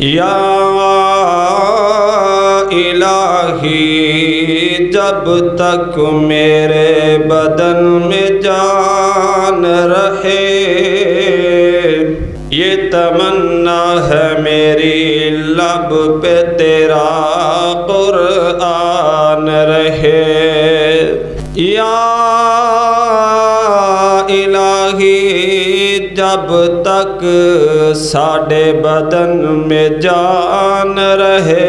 یا الہی جب تک میرے بدن میں جان رہے، یہ تمنا ہے میری لب پہ تیرا قرآن رہے۔ یا الہی جب تک ساڈے بدن میں جان رہے،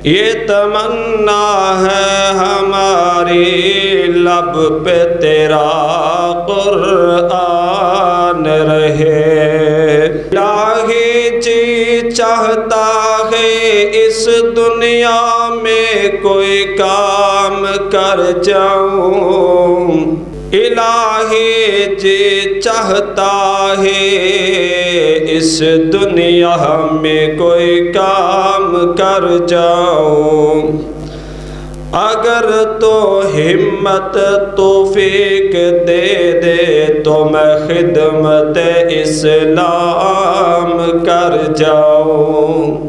یہ تمنا ہے ہماری لب پہ تیرا قرآن رہے۔ الہی جی چاہتا ہے اس دنیا میں کوئی کام کر جاؤں، الہی جی چاہتا ہے اس دنیا میں کوئی کام کر جاؤں، اگر تو ہمت توفیق دے دے تو میں خدمت اسلام کر جاؤں۔